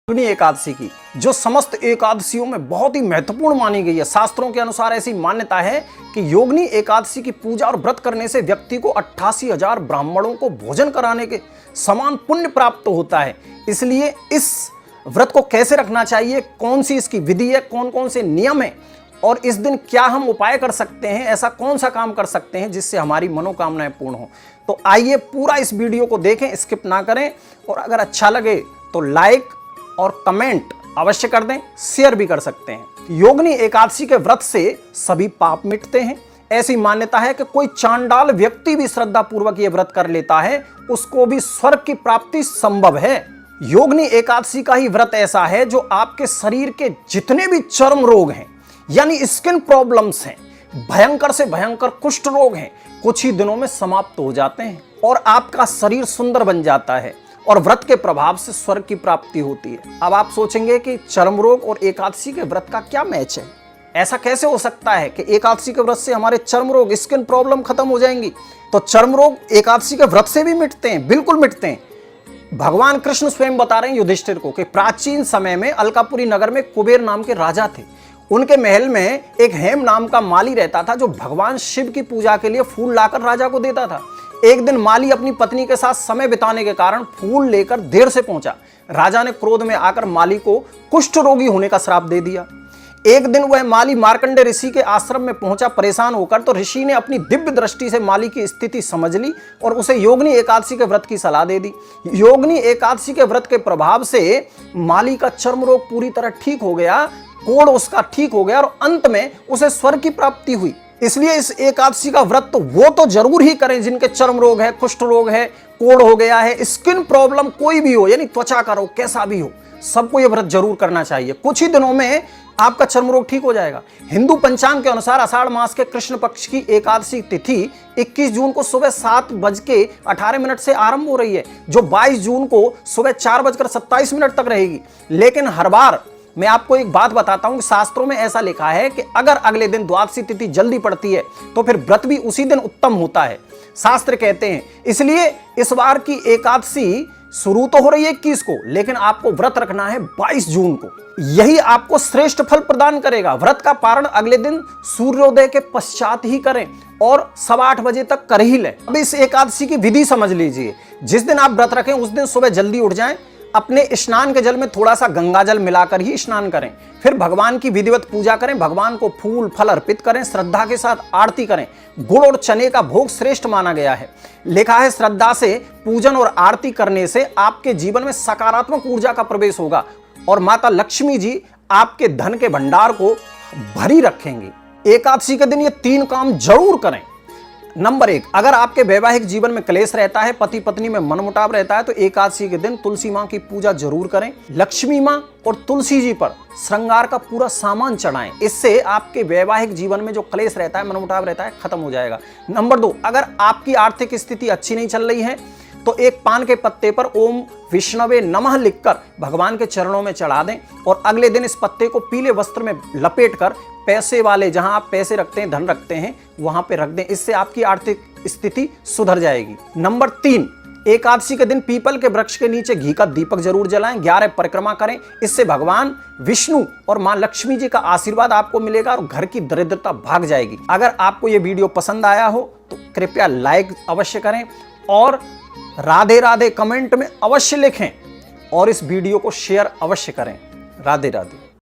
योगिनी एकादशी की जो समस्त एकादशियों में बहुत ही महत्वपूर्ण मानी गई है। शास्त्रों के अनुसार ऐसी मान्यता है कि योगिनी एकादशी की पूजा और व्रत करने से व्यक्ति को 88,000 ब्राह्मणों को भोजन कराने के समान पुण्य प्राप्त होता है। इसलिए इस व्रत को कैसे रखना चाहिए, कौन सी इसकी विधि है, कौन कौन से नियम है और इस दिन क्या हम उपाय कर सकते हैं, ऐसा कौन सा काम कर सकते हैं जिससे हमारी मनोकामनाएं पूर्ण हो। तो आइए पूरा इस वीडियो को देखें, स्किप ना करें और अगर अच्छा लगे तो लाइक और कमेंट अवश्य कर दें, शेयर भी कर सकते हैं। योगिनी एकादशी के व्रत से सभी पाप मिटते हैं। ऐसी मान्यता है कि कोई चांडाल व्यक्ति भी श्रद्धा पूर्वक ये व्रत कर लेता है, उसको भी स्वर्ग की प्राप्ति संभव है। योगिनी एकादशी का ही व्रत ऐसा है जो आपके शरीर के जितने भी चर्म रोग हैं, यानी स्किन प्रॉब्लम्स हैं, भयंकर से भयंकर कुष्ठ रोग हैं, कुछ ही दिनों में समाप्त हो जाते हैं और आपका शरीर सुंदर बन जाता है और व्रत के प्रभाव से स्वर्ग की प्राप्ति होती है। अब आप सोचेंगे कि चर्म रोग और एकादशी के व्रत का क्या मैच है, ऐसा कैसे हो सकता है कि एकादशी के व्रत से हमारे चर्म रोग, स्किन प्रॉब्लम खत्म हो जाएंगी। तो चर्म रोग एकादशी के व्रत से भी मिटते हैं, बिल्कुल मिटते हैं। भगवान कृष्ण स्वयं बता रहे हैं युधिष्ठिर को कि प्राचीन समय में अलकापुरी नगर में कुबेर नाम के राजा थे। उनके महल में एक हेम नाम का माली रहता था जो भगवान शिव की पूजा के लिए फूल लाकर राजा को देता था। एक दिन माली अपनी पत्नी के साथ समय बिताने के कारण फूल लेकर देर से पहुंचा। राजा ने क्रोध में आकर माली को कुष्ठ रोगी होने का श्राप दे दिया। एक दिन वह माली मार्कंडे ऋषि के आश्रम में पहुंचा परेशान होकर, तो ऋषि ने अपनी दिव्य दृष्टि से माली की स्थिति समझ ली और उसे योगिनी एकादशी के व्रत की सलाह दे दी। योगिनी एकादशी के व्रत के प्रभाव से माली का चर्म रोग पूरी तरह ठीक हो गया, कोढ़ उसका ठीक हो गया और अंत में उसे स्वर्ग की प्राप्ति हुई। इसलिए इस एकादशी का व्रत तो वो तो जरूर ही करें जिनके चर्म रोग है, कुष्ठ रोग है, कोढ़ हो गया है, स्किन प्रॉब्लम कोई भी हो, यानी त्वचा का रोग कैसा भी हो, सबको ये व्रत जरूर करना चाहिए। कुछ ही दिनों में आपका चर्म रोग ठीक हो जाएगा। हिंदू पंचांग के अनुसार आषाढ़ मास के कृष्ण पक्ष की एकादशी तिथि 21 जून को सुबह 7:18 से आरंभ हो रही है, जो 22 जून को सुबह 4:27 तक रहेगी। लेकिन हर बार मैं आपको एक बात बताता हूं कि शास्त्रों में ऐसा लिखा है कि अगर अगले दिन द्वादशी तिथि जल्दी पड़ती है तो फिर व्रत भी उसी दिन उत्तम होता है, शास्त्र कहते हैं। इसलिए इस बार की एकादशी शुरू तो हो रही है 21 को, लेकिन आपको व्रत रखना है 22 जून को। यही आपको श्रेष्ठ फल प्रदान करेगा। व्रत का पारण अगले दिन सूर्योदय के पश्चात ही करें और 7:15 बजे तक कर ही लें। अब इस एकादशी की विधि समझ लीजिए। जिस दिन आप व्रत रखें उस दिन सुबह जल्दी उठ जाएं, अपने स्नान के जल में थोड़ा सा गंगा जल मिलाकर ही स्नान करें, फिर भगवान की विधिवत पूजा करें, भगवान को फूल फल अर्पित करें, श्रद्धा के साथ आरती करें। गुड़ और चने का भोग श्रेष्ठ माना गया है। लिखा है श्रद्धा से पूजन और आरती करने से आपके जीवन में सकारात्मक ऊर्जा का प्रवेश होगा और माता लक्ष्मी जी आपके धन के भंडार को भरी रखेंगी। एकादशी के दिन ये 3 काम जरूर करें। नंबर 1, अगर आपके वैवाहिक जीवन में क्लेश रहता है, पति पत्नी में मनमुटाव रहता है, तो एकादशी के दिन तुलसी मां की पूजा जरूर करें। लक्ष्मी मां और तुलसी जी पर श्रृंगार का पूरा सामान चढ़ाएं। इससे आपके वैवाहिक जीवन में जो क्लेश रहता है, मनमुटाव रहता है, खत्म हो जाएगा। नंबर 2, अगर आपकी आर्थिक स्थिति अच्छी नहीं चल रही है तो एक पान के पत्ते पर ओम विष्णवे नमः लिखकर भगवान के चरणों में चढ़ा दें और अगले दिन इस पत्ते को पीले वस्त्र में लपेटकर पैसे वाले, जहां आप पैसे रखते हैं, धन रखते हैं, वहां पे रख दें। इससे आपकी आर्थिक स्थिति सुधर जाएगी। नंबर 3, एकादशी के दिन पीपल के वृक्ष के नीचे घी का दीपक जरूर जलाएं, 11 परिक्रमा करें। इससे भगवान विष्णु और मां लक्ष्मी जी का आशीर्वाद आपको मिलेगा और घर की दरिद्रता भाग जाएगी। अगर आपको यह वीडियो पसंद आया हो तो कृपया लाइक अवश्य करें और राधे राधे कमेंट में अवश्य लिखें और इस वीडियो को शेयर अवश्य करें। राधे राधे।